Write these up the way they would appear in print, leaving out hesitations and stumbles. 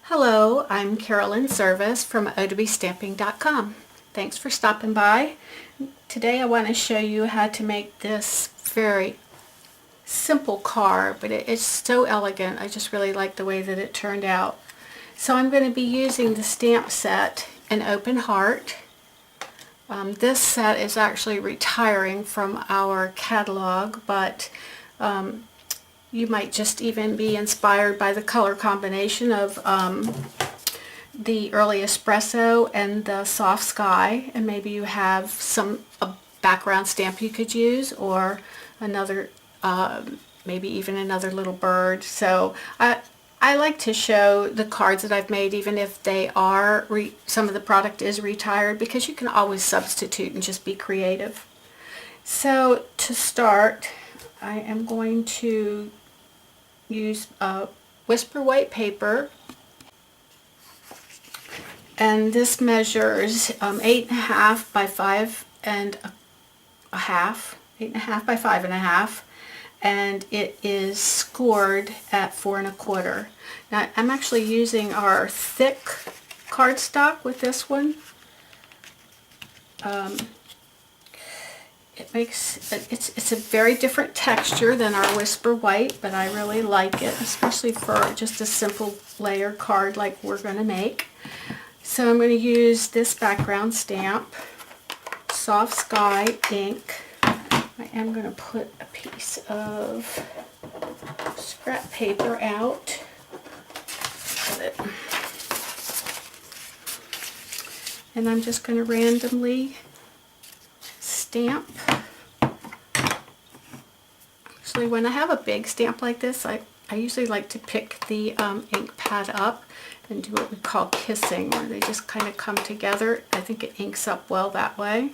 Hello, I'm Carolyn Serviss from OWstamping.com. Thanks for stopping by. Today I want to show you how to make this very simple card, but it's so elegant. I just really like the way that it turned out. So I'm going to be using the stamp set in Open Heart. This set is actually retiring from our catalog, but you might just even be inspired by the color combination of the Early Espresso and the Soft Sky, and maybe you have a background stamp you could use, or another, maybe even another little bird. So I like to show the cards that I've made, even if they are, some of the product is retired, because you can always substitute and just be creative. So to start, I am going to use Whisper white paper, and this measures 8.5 by 5 and a half, 8.5 by 5.5, and it is scored at 4 1/4. Now I'm actually using our thick cardstock with this one. It's a very different texture than our Whisper white, but I really like it, especially for just a simple layer card like we're going to make. So I'm going to use this background stamp, Soft Sky ink. I am going to put a piece of scrap paper out. And I'm just going to randomly stamp. Actually, when I have a big stamp like this, I usually like to pick the ink pad up and do what we call kissing, where they just kind of come together. I think it inks up well that way.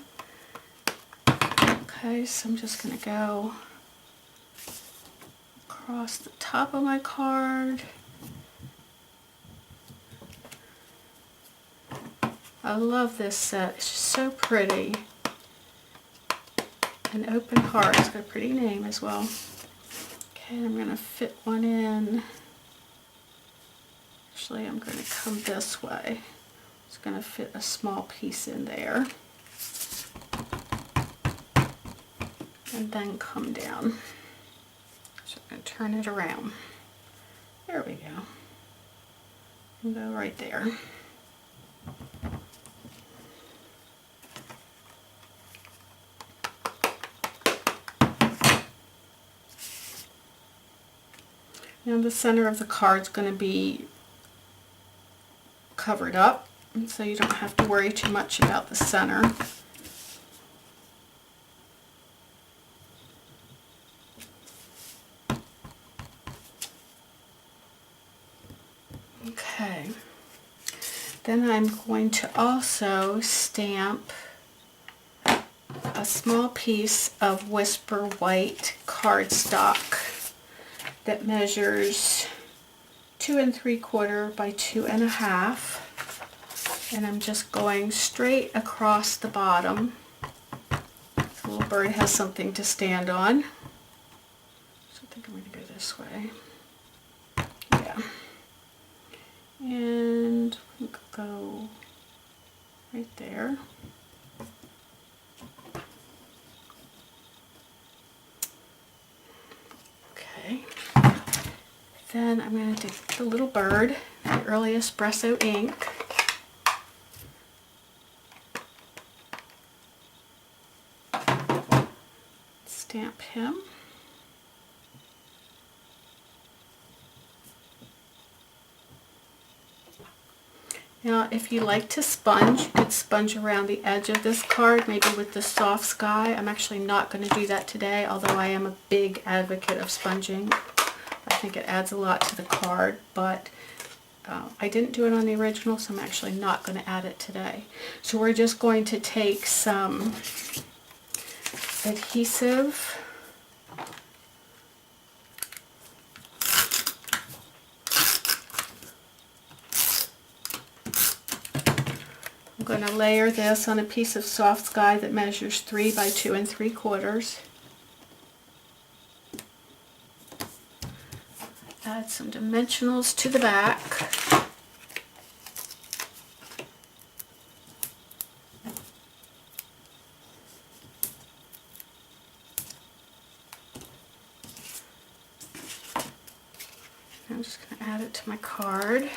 Okay, so I'm just going to go across the top of my card. I love this set. It's just so pretty. An Open Heart. It's got a pretty name as well. Okay, I'm going to fit one in. Actually, I'm going to come this way. It's going to fit a small piece in there. And then come down. So I'm going to turn it around. There we go. And go right there. Now the center of the card is going to be covered up, and so you don't have to worry too much about the center. Okay, then I'm going to also stamp a small piece of Whisper white cardstock that measures 2 3/4 by 2 1/2, and I'm just going straight across the bottom. The little bird has something to stand on, so I think I'm going to go this way. Yeah, and we could go right there. Okay. Then I'm going to do the little bird, the Early Espresso ink. Stamp him. Now, if you like to sponge, you could sponge around the edge of this card, maybe with the Soft Sky. I'm actually not going to do that today, although I am a big advocate of sponging. I think it adds a lot to the card, but I didn't do it on the original, so I'm actually not going to add it today. So we're just going to take some adhesive. I'm going going to layer this on a piece of soft sky that measures 3 by 2 3/4. Add some dimensionals to the back. I'm just going to add it to my card.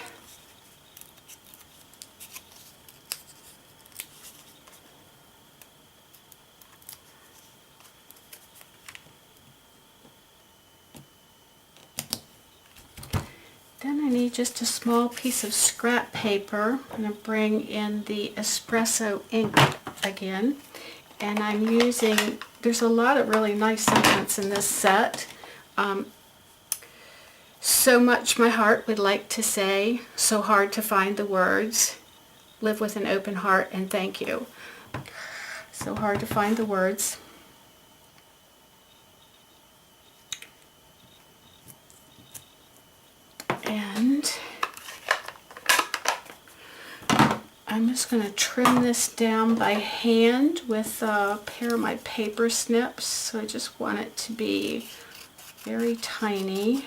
Then I need just a small piece of scrap paper. I'm going to bring in the espresso ink again. And I'm using, there's a lot of really nice sentiments in this set. So much my heart would like to say, so hard to find the words, live with an open heart and thank you. So hard to find the words. And I'm just going to trim this down by hand with a pair of my paper snips. So I just want it to be very tiny.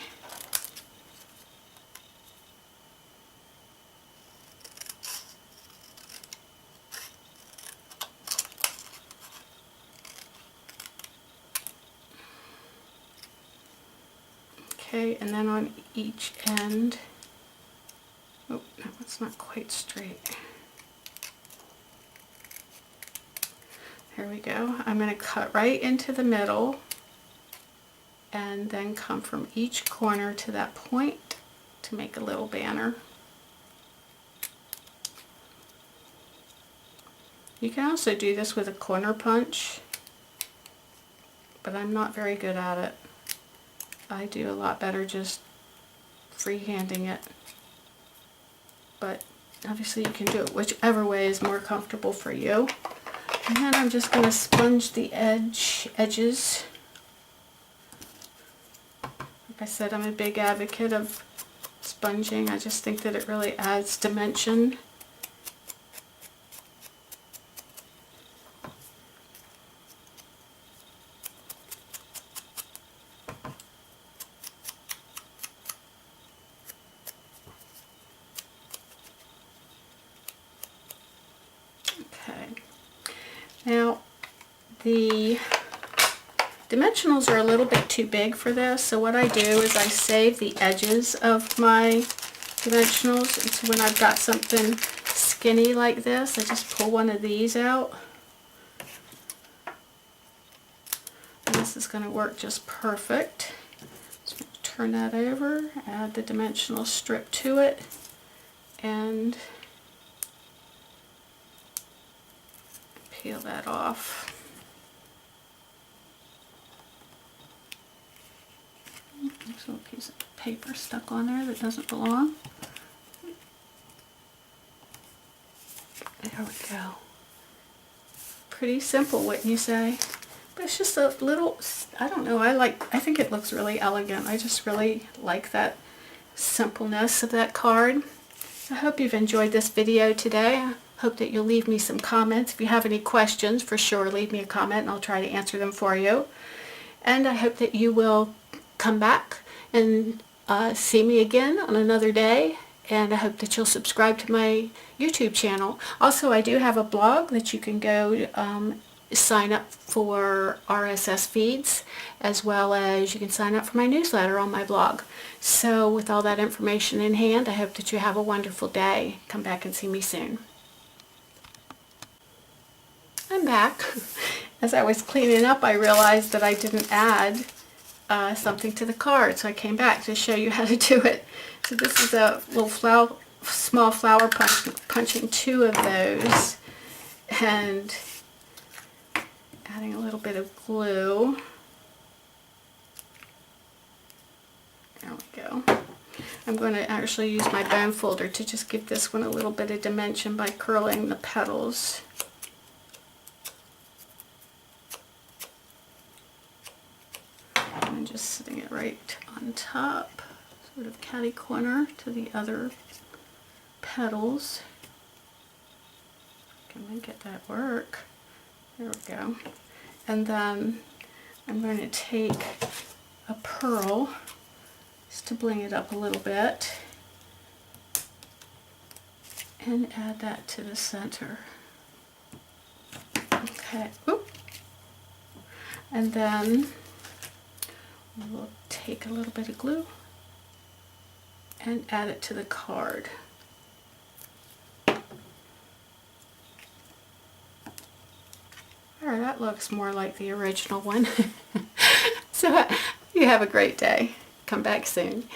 Okay, and then on each end, oh, no, it's not quite straight. There we go. I'm going to cut right into the middle and then come from each corner to that point to make a little banner. You can also do this with a corner punch, but I'm not very good at it. I do a lot better just freehanding it, but obviously you can do it whichever way is more comfortable for you. And then I'm just going to sponge the edges. Like I said, I'm a big advocate of sponging. I just think that it really adds dimension. Now, the dimensionals are a little bit too big for this, so what I do is I save the edges of my dimensionals. And so when I've got something skinny like this, I just pull one of these out. And this is going to work just perfect. So turn that over, add the dimensional strip to it, and peel that off. There's a little piece of paper stuck on there that doesn't belong. There we go. Pretty simple, wouldn't you say? But it's just a little, I don't know, I think it looks really elegant. I just really like that simpleness of that card. I hope you've enjoyed this video today. I hope that you'll leave me some comments. If you have any questions, for sure leave me a comment and I'll try to answer them for you. And I hope that you will come back and see me again on another day. And I hope that you'll subscribe to my YouTube channel. Also, I do have a blog that you can go sign up for RSS feeds, as well as you can sign up for my newsletter on my blog. So with all that information in hand, I hope that you have a wonderful day. Come back and see me soon. I'm back. As I was cleaning up, I realized that I didn't add something to the card, so I came back to show you how to do it. So this is a little small flower punching 2 of those, and adding a little bit of glue. There we go. I'm going to actually use my bone folder to just give this one a little bit of dimension by curling the petals. And just sitting it right on top, sort of catty corner to the other petals. Let me get that work. There we go. And then I'm going to take a pearl just to bling it up a little bit and add that to the center. Okay. Oop. And then we'll take a little bit of glue and add it to the card. There, that looks more like the original one. So you have a great day. Come back soon.